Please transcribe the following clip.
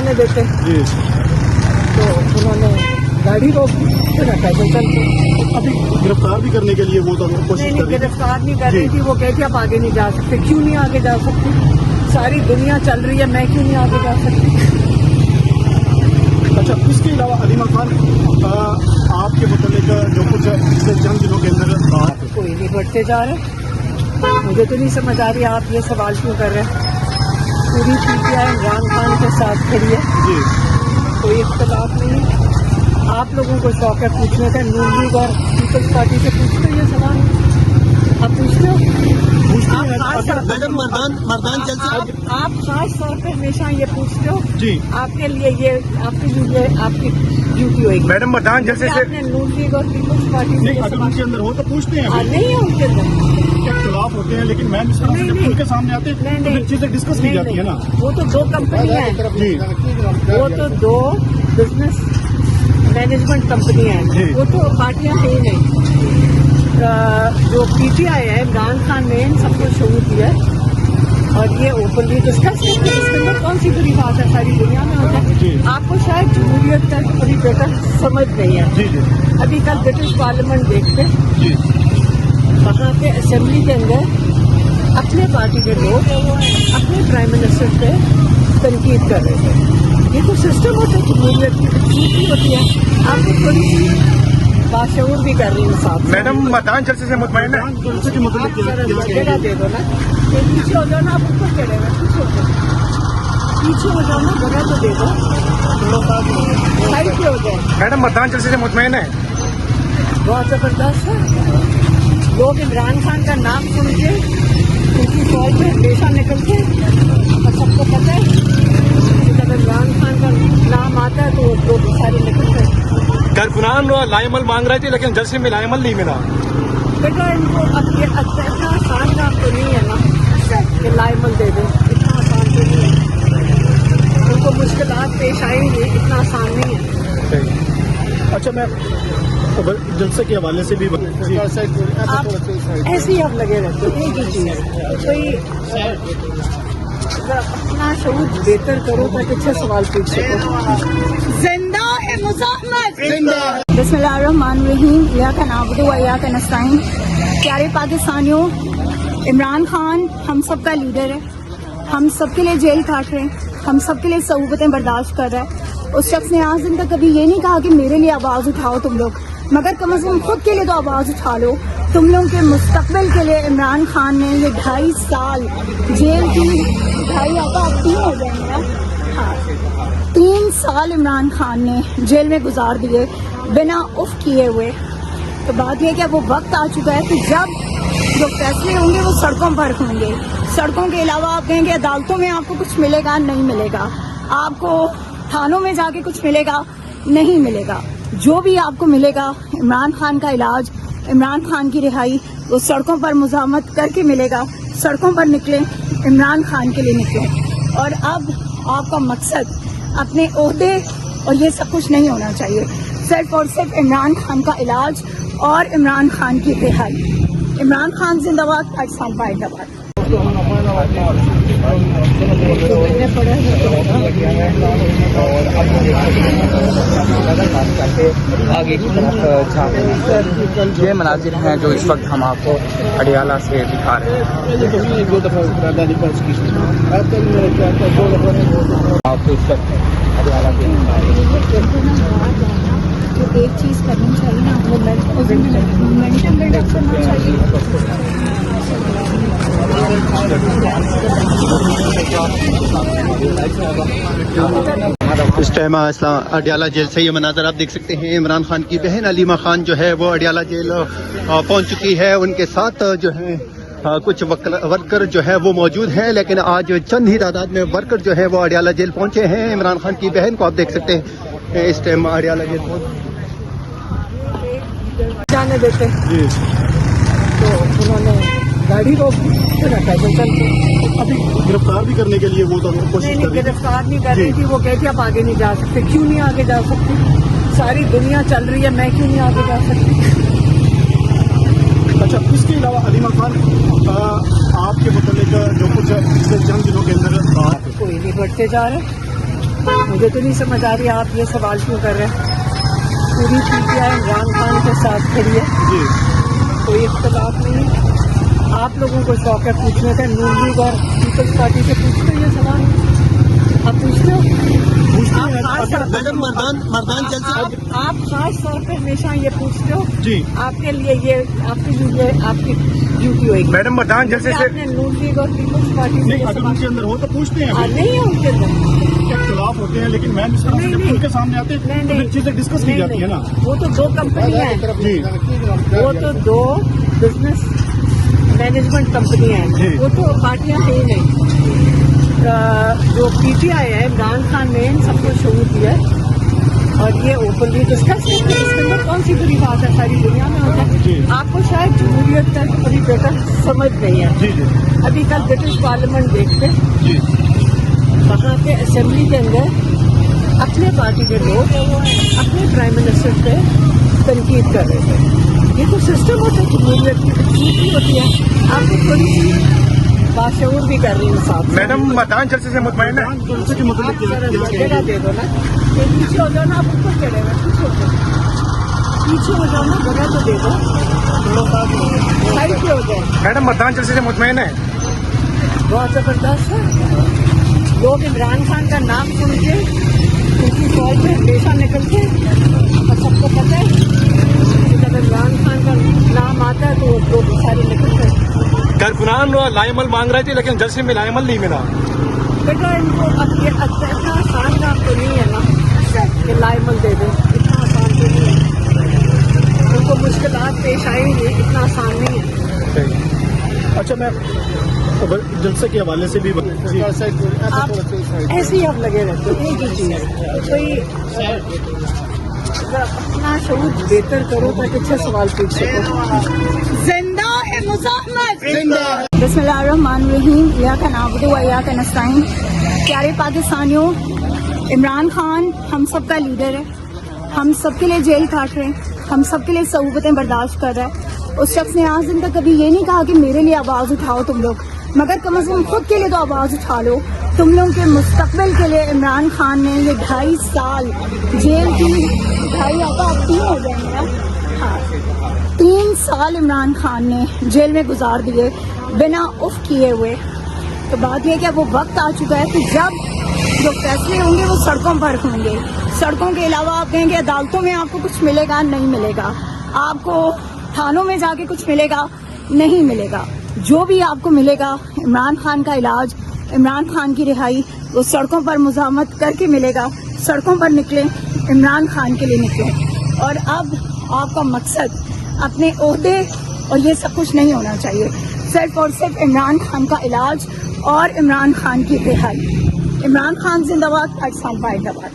जाने देते जी। तो उन्होंने गाड़ी रोक दी, फिर पैदल चलते। अभी गिरफ्तार भी करने के लिए वो तो कोशिश नहीं कर रही थी। गिरफ्तार नहीं कर रही जी। थी, वो कहती आप आगे नहीं जा सकते। क्यों नहीं आगे जा सकती? सारी दुनिया चल रही है, मैं क्यों नहीं आगे जा सकती? अच्छा, इसके अलावा अलीमा खान आपके मुतालिक जो कुछ पिछले चंद दिनों के अंदर कोई नहीं बढ़ते जा रहे। मुझे तो नहीं समझ आ रही आप ये सवाल क्यों कर रहे हैं। पूरी पीटीआई इमरान खान के साथ खड़ी है, जी कोई इख्तलाफ नहीं है। आप लोगों को शौक है पूछने का, नून लीग और पीपल्स पार्टी से पूछते हो ये सवाल, आप पूछते हो? मैडम मर्दान आप खास तौर पे हमेशा ये पूछते हो, जी आपके लिए ये आपके लिए आपकी ड्यूटी होगी। मैडम मर्दान जैसे से आपने नून लीग और पीपल्स पार्टी से नहीं, ये अगर सवाल उनके अंदर हो तो पूछते हैं। नहीं है उनके अंदर इख्तलाफ होते हैं, लेकिन मैम इस तरह से जब उनके सामने आते हैं तो फिर चीजें डिस्कस की जाती है ना। वो तो दो कंपनियां हैं, जी वो तो दो बिजनेस मैनेजमेंट कंपनियां जी। हैं, वो तो पार्टियां हैं ही नहीं। जो पीटीआई है, इमरान खान ने इन सबको शुरू किया है और ये ओपनली डिस्कस करते हैं। इसके अंदर कौन सी बुरी बात है, सारी दुनिया में होता जी। है। आपको शायद जमहूरियत का पूरी बेटर समझ नहीं है। जी जी अभी कल ब्रिटिश पार्लियामेंट देखते, जी वहाँ पे असेंबली के अंदर अपने पार्टी के लोग अपने प्राइम मिनिस्टर पे तनकीद कर रहे थे। ये तो सिस्टम होता है, जमहूरियत की खूबसूरती होती है। आपको थोड़ी सी बाशऊर भी कर रही हूँ साथ। मैडम मतदान जलसे से मुतमईन है? जलसे के आप मुतालिक जरा जगह दे दो ना, ये पीछे हो जाओ ना, आप ऊपर चढ़े हुए पीछे हो जाओ, पीछे हो जाओ ना, जगह तो दे दो, साइड पे हो जाए। मैडम मतदान जलसे से मुतमईन है? बहुत जबरदस्त है। लोग इमरान खान का नाम सुन के उनकी फौज में हमेशा निकलते हैं और सबको पता है कि जब इमरान खान का नाम आता है तो वो लोग सारे निकलते हैं। कारकुनान लाइमल मांग रहे थे, लेकिन जलसे में लाइमल नहीं मिला। बेटा इनको अब ये इतना आसान काम तो नहीं है ना कि लाइमल दे दें, इतना आसान तो नहीं है। उनको मुश्किलात पेश आएंगी, इतना आसान नहीं है। अच्छा, मैं जलसे के हवाले से भी जी। आप ऐसे ही आप लगे रहते हो, एक ही चीज कोई अपना शऊर बेहतर करो ताकि अच्छे सवाल पूछ सको। जिंदा है मुज़ाहमत, बिस्मिल्लाहिर्रहमानिर्रहीम, इय्याका नअबुदु व इय्याका नस्तईन। प्यारे पाकिस्तानियों, इमरान खान हम सब का लीडर है, हम सब के लिए जेल काट रहे हैं, हम सब के लिए सऊबतें बर्दाश्त कर रहा है। उस शख्स ने आज दिन तक कभी ये नहीं कहा कि मेरे लिए आवाज़ उठाओ तुम लोग, मगर कम से कम खुद के लिए तो आवाज़ उठा लो। तुम लोगों के मुस्तकबिल के लिए इमरान खान ने ये 2.5 साल जेल की 2.5 आता अब 3 हो जाएंगे ना, हाँ 3 साल इमरान खान ने जेल में गुजार दिए बिना उफ किए हुए। तो बात यह कि अब वो वक्त आ चुका है कि जब जो फैसले होंगे वो सड़कों पर होंगे। सड़कों के अलावा आप कहेंगे अदालतों में आपको कुछ मिलेगा, नहीं मिलेगा। आपको थानों में जाके कुछ मिलेगा, नहीं मिलेगा। जो भी आपको मिलेगा, इमरान खान का इलाज, इमरान खान की रिहाई, वो सड़कों पर मुज़ाहमत करके मिलेगा। सड़कों पर निकले, इमरान खान के लिए निकले। और अब आपका मकसद अपने ओहदे और ये सब कुछ नहीं होना चाहिए, सिर्फ और सिर्फ इमरान खान का इलाज और इमरान खान की रिहाई। इमरान खान जिंदाबाद, पाकिस्तान जिंदाबाद। आगे की तरफ छापे ये मनाजिर हैं जो इस वक्त हम आपको अडियाला से दिखा रहे हैं। आपको इस वक्त अडियाला के एक चीज़ करनी चाहिए ना, वो मोमेंटम बिल्डअप करना चाहिए। इस टाइम अडियाला जेल से ये मनाजर आप देख सकते हैं। इमरान खान की बहन अलीमा खान जो है वो अडियाला जेल पहुंच चुकी है। उनके साथ जो है कुछ वर्कर जो है वो मौजूद हैं, लेकिन आज चंद ही तादाद में वर्कर जो है वो अडियाला जेल पहुंचे हैं। इमरान खान की बहन को आप देख सकते हैं इस टाइम अडियाला जेल जाने देते, जी तो उन्होंने गाड़ी रोक दी, फिर पैदल चलते। अभी गिरफ्तार भी करने के लिए वो तो कोशिश नहीं कर रही थी। गिरफ्तार नहीं कर रही जी। थी, वो कहती आप आगे नहीं जा सकते। क्यों नहीं आगे जा सकती? सारी दुनिया चल रही है, मैं क्यों नहीं आगे जा सकती? अच्छा, इसके अलावा अलीमा खान आपके मुतालिक जो कुछ पिछले चंद दिनों के अंदर कोई नहीं बढ़ते जा रहे। मुझे तो नहीं समझ आ रही आप ये सवाल क्यों कर रहे हैं। पूरी पीटीआई इमरान खान के साथ खड़ी है, जी कोई इख्तलाफ नहीं है। आप लोगों को शौक है पूछने का, नून लीग और पीपल्स पार्टी से पूछते हो ये सवाल, आप पूछते हो। मैडम मर्दान जलसे आप खास तौर पे हमेशा ये पूछते हो, जी आपके लिए ये आपकी ड्यूटी होगी। मैडम मतदान जलसे से आपने नून लीग और पीपल्स पार्टी से नहीं, ये अगर सवाल उनके अंदर हो तो पूछते हैं, नहीं है उनके अंदर। खिलाफ होते हैं, लेकिन मैम इस तरह से नहीं, जब नहीं। उनके सामने आते हैं नहीं, तो नहीं। फिर चीजें डिस्कस की नहीं, जाती है ना। नहीं। वो तो दो कंपनियां हैं, जी वो तो दो बिजनेस मैनेजमेंट कंपनियां हैं, जी। वो तो पार्टियां हैं ही नहीं। जो पीटीआई है, इमरान खान ने इन सबको शुरू किया और ये ओपनली डिस्कस करते हैं। इसके अंदर कौन सी बुरी बात है, सारी दुनिया में होता जी। है। आपको शायद जमहूरियत का पूरी बेटर समझ नहीं है। जी जी अभी कल ब्रिटिश पार्लियामेंट देखते, जी वहाँ पे असेंबली के अंदर अपने पार्टी के लोग अपने प्राइम मिनिस्टर पे तनकीद कर रहे थे। ये तो सिस्टम होता है, जमहूरियत की खूबसूरती होती है। आपको थोड़ी सी बाशऊर भी कर रही हूँ साहब। मैडम मतदान जलसे से मुतमईन है। जलसे के मतलब क्या जगह दे दो ना, ये पीछे हो जाओ ना, आप ऊपर चढ़े हुए पीछे हो जाओ, पीछे हो जाओ ना, जगह तो दे दो, साइड पे हो जाए। मैडम मतदान जलसे से मुतमईन है। बहुत जबरदस्त है। लोग इमरान खान का नाम सुन के उनकी फौज में हमेशा निकलते हैं और सबको पता है कि जब इमरान खान का नाम आता है तो वो लोग सारे निकलते हैं। कारकुनान लाइमल मांग रहे थे, लेकिन जलसे में लाइमल नहीं मिला। बेटा इनको अब ये इतना आसान काम तो नहीं है ना कि लाइमल दे दें, इतना आसान तो नहीं है। उनको मुश्किलात पेश आएंगी, इतना आसान नहीं है। अच्छा, मैं जलसे के हवाले से भी जी आप ऐसे ही आप लगे रहते हो, एक ही चीज कोई अपना शऊर बेहतर करो ताकि अच्छे सवाल पूछ सको। जिंदा है मुज़ाहमत। बिस्मिल्लाहिर्रहमानिर्रहीम, इय्याका नअबुदु व इय्याका नस्तईन। प्यारे पाकिस्तानियों, इमरान खान हम सब का लीडर है, हम सब के लिए जेल काट रहे हैं, हम सब के लिए सऊबतें बर्दाश्त कर रहा है। उस शख्स ने आज दिन तक कभी ये नहीं कहा कि मेरे लिए आवाज़ उठाओ तुम लोग, मगर कम से कम खुद के लिए तो आवाज़ उठा लो। तुम लोगों के मुस्तकबिल के लिए इमरान खान ने ये 2.5 साल जेल की 2.5 आता अब 3 हो जाएंगे ना, हाँ 3 साल इमरान खान ने जेल में गुजार दिए बिना उफ किए हुए। तो बात यह कि अब वो वक्त आ चुका है कि जब जो फैसले होंगे वो सड़कों पर होंगे। सड़कों के अलावा आप कहेंगे अदालतों में आपको कुछ मिलेगा, नहीं मिलेगा। आपको थानों में जाके कुछ मिलेगा, नहीं मिलेगा। जो भी आपको मिलेगा, इमरान खान का इलाज, इमरान खान की रिहाई, वो सड़कों पर मुज़ाहमत करके मिलेगा। सड़कों पर निकलें, इमरान खान के लिए निकलें। और अब आपका मकसद अपने ओहदे और ये सब कुछ नहीं होना चाहिए, सिर्फ और सिर्फ इमरान खान का इलाज और इमरान खान की रिहाई। इमरान खान जिंदाबाद, पाकिस्तान जिंदाबाद।